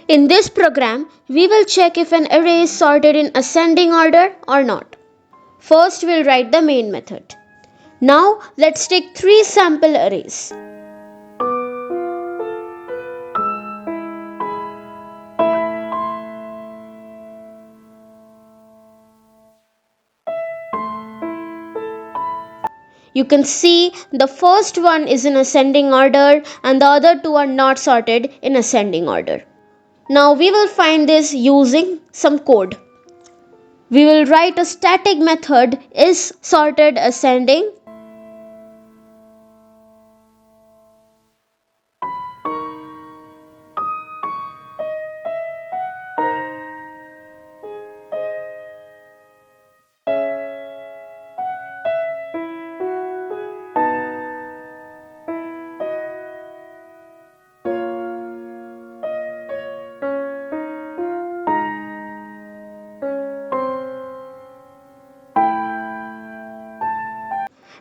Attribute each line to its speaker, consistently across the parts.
Speaker 1: In this program, we will check if an array is sorted in ascending order or not. First, we'll write the main method. Now, let's take 3 sample arrays. You can see the first one is in ascending order and the other two are not sorted in ascending order. Now we will find this using some code. We will write a static method is sorted ascending.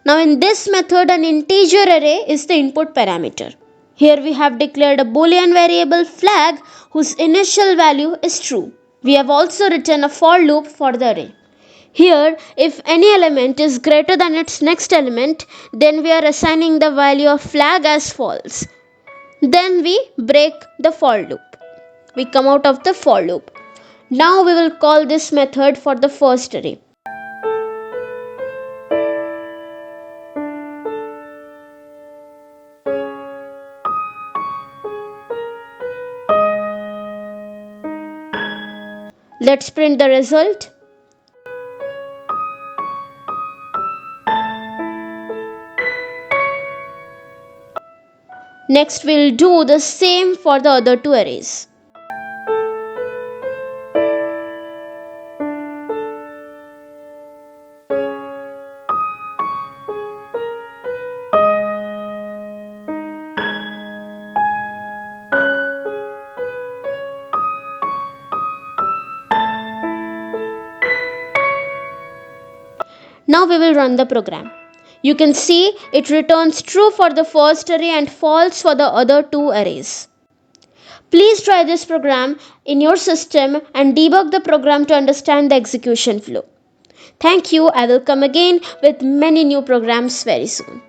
Speaker 1: Now in this method, an integer array is the input parameter. Here we have declared a boolean variable flag whose initial value is true. We have also written a for loop for the array. Here, if any element is greater than its next element, then we are assigning the value of flag as false. Then we break the for loop. We come out of the for loop. Now we will call this method for the first array. Let's print the result. Next, we'll do the same for the other two arrays. Now we will run the program. You can see it returns true for the first array and false for the other two arrays. Please try this program in your system and debug the program to understand the execution flow. Thank you. I will come again with many new programs very soon.